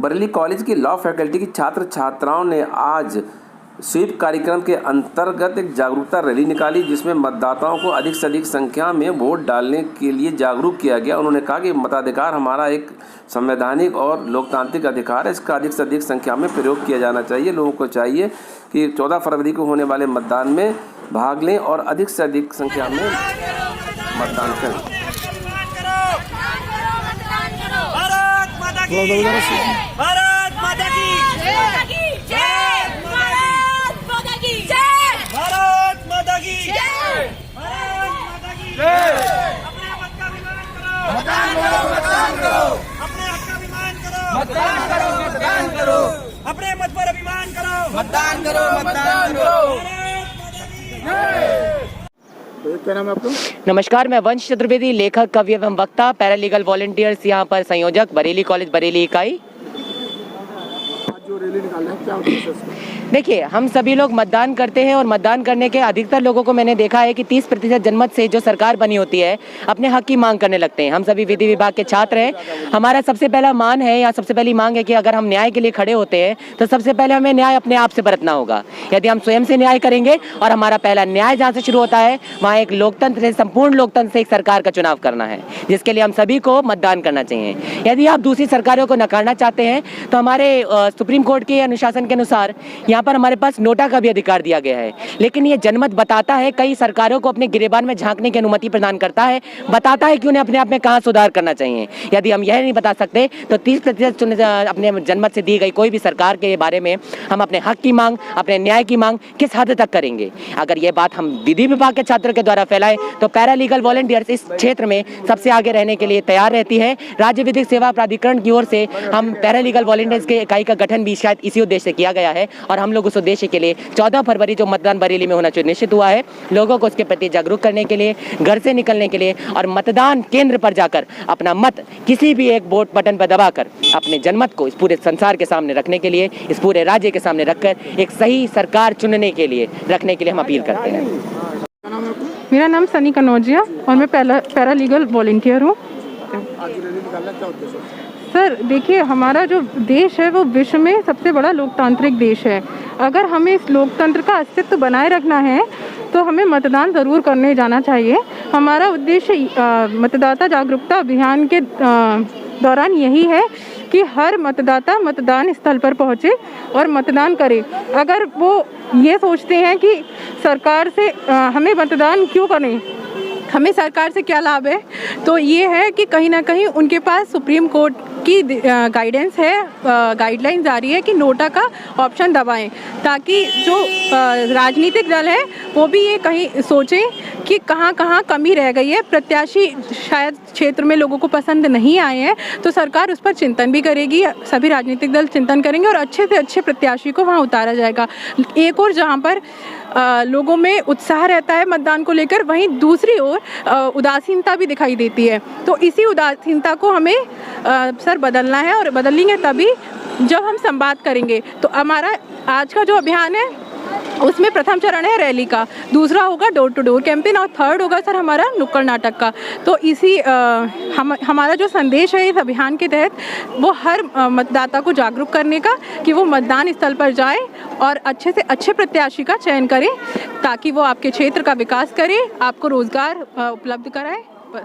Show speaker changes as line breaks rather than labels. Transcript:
Bareilly college की law faculty की छात्र छात्राओं ने आज स्वीप कार्यक्रम के अंतर्गत एक जागरूकता रैली निकाली, जिसमें मतदाताओं को अधिक से अधिक संख्या में वोट डालने के लिए जागरूक किया गया। उन्होंने कहा कि मताधिकार हमारा एक संवैधानिक और लोकतांत्रिक अधिकार है, इसका अधिक से अधिक संख्या में प्रयोग किया जाना चाहिए। लोगों को चाहिए कि 14 फरवरी को होने वाले मतदान में भाग लें और अधिक से अधिक संख्या में मतदान करें।
भारत माता की जय, भारत माता की जय, भारत माता की जय, भारत माता की जय। अपने मत का अभिमान करो, मतदान करो, मतदान करो। अपने हक का अभिमान करो, मतदान करो, मतदान करो। अपने मत पर अभिमान करो, मतदान करो, मतदान करो। भारत माता की जय।
क्या नाम है आपका?
नमस्कार, मैं वंश चतुर्वेदी, लेखक, कवि एवं वक्ता, पैरालीगल वॉलंटियर्स, यहाँ पर संयोजक, बरेली कॉलेज बरेली इकाई।
जो रैली निकाल रहे हैं, क्या उद्देश्य है इसका?
देखिए, हम सभी लोग मतदान करते हैं और मतदान करने के अधिकतर लोगों को मैंने देखा है कि 30% जनमत से जो सरकार बनी होती है अपने हक की मांग करने लगते हैं। हम सभी विधि विभाग के छात्र हैं। हमारा सबसे पहला मान है या सबसे पहली मांग है कि अगर हम न्याय के लिए खड़े होते हैं तो सबसे पहले हमें न्याय अपने आप से बरतना होगा। यदि हम स्वयं से न्याय करेंगे और हमारा पहला न्याय जहाँ से शुरू होता है वहाँ एक लोकतंत्र से, संपूर्ण लोकतंत्र से एक सरकार का चुनाव करना है, जिसके लिए हम सभी को मतदान करना चाहिए। यदि आप दूसरी सरकारों को नकारना चाहते हैं तो हमारे सुप्रीम कोर्ट के अनुशासन के अनुसार यहाँ पर हमारे पास नोटा का भी अधिकार दिया गया है। लेकिन ये जनमत बताता है, कई सरकारों को अपने गिरेबान में झांकने की अनुमति प्रदान करता है, बताता है कि उन्हें अपने आप में कहाँ सुधार करना चाहिए। यदि हम यह नहीं बता सकते तो 30% अपने जनमत से दी गई कोई भी सरकार के बारे में हम अपने हक की मांग, अपने न्याय की मांग किस हद तक करेंगे। अगर ये बात हम विधि विभाग के छात्रों के द्वारा फैलाएं तो पैरालीगल वॉलंटियर्स इस क्षेत्र में सबसे आगे रहने के लिए तैयार रहती है। राज्य विधिक सेवा प्राधिकरण की ओर से हम पैरालीगल वॉलंटियर्स के इकाई का गठन भी शायद इसी उद्देश्य से किया गया है और हम लोग उस उद्देश्य के लिए 14 फरवरी जो मतदान बरेली में होना चाहिए निश्चित हुआ है, लोगों को उसके प्रति जागरूक करने के लिए, घर से निकलने के लिए और मतदान केंद्र पर जाकर अपना मत किसी भी एक वोट बटन पर दबाकर अपने जनमत को इस पूरे संसार के सामने रखने के लिए, इस पूरे राज्य के सामने रखकर एक सही सरकार चुनने के लिए रखने के लिए हम अपील करते हैं।
मेरा नाम सनी कनौजिया और मैं पैरालीगल वॉलंटियर हूँ। सर देखिए, हमारा जो देश है वो विश्व में सबसे बड़ा लोकतांत्रिक देश है। अगर हमें इस लोकतंत्र का अस्तित्व बनाए रखना है तो हमें मतदान ज़रूर करने जाना चाहिए। हमारा उद्देश्य मतदाता जागरूकता अभियान के दौरान यही है कि हर मतदाता मतदान स्थल पर पहुँचे और मतदान करे। अगर वो ये सोचते हैं कि सरकार से हमें मतदान क्यों करें, हमें सरकार से क्या लाभ है, तो ये है कि कहीं ना कहीं उनके पास सुप्रीम कोर्ट की गाइडेंस है, गाइडलाइन जारी है कि नोटा का ऑप्शन दबाएं, ताकि जो राजनीतिक दल है वो भी ये कहीं सोचें कि कहाँ कहाँ कमी रह गई है, प्रत्याशी शायद क्षेत्र में लोगों को पसंद नहीं आए हैं, तो सरकार उस पर चिंतन भी करेगी, सभी राजनीतिक दल चिंतन करेंगे और अच्छे से अच्छे प्रत्याशी को वहाँ उतारा जाएगा। एक और जहाँ पर लोगों में उत्साह रहता है मतदान को लेकर, वहीं दूसरी ओर उदासीनता भी दिखाई देती है। तो इसी उदासीनता को हमें सर बदलना है और बदलेंगे तभी जब हम संवाद करेंगे। तो हमारा आज का जो अभियान है उसमें प्रथम चरण है रैली का, दूसरा होगा डोर टू डोर कैंपेन और थर्ड होगा सर हमारा नुक्कड़ नाटक का। तो इसी हमारा जो संदेश है इस अभियान के तहत वो हर मतदाता को जागरूक करने का कि वो मतदान स्थल पर जाए और अच्छे से अच्छे प्रत्याशी का चयन करें ताकि वो आपके क्षेत्र का विकास करे, आपको रोजगार उपलब्ध कराए। बस।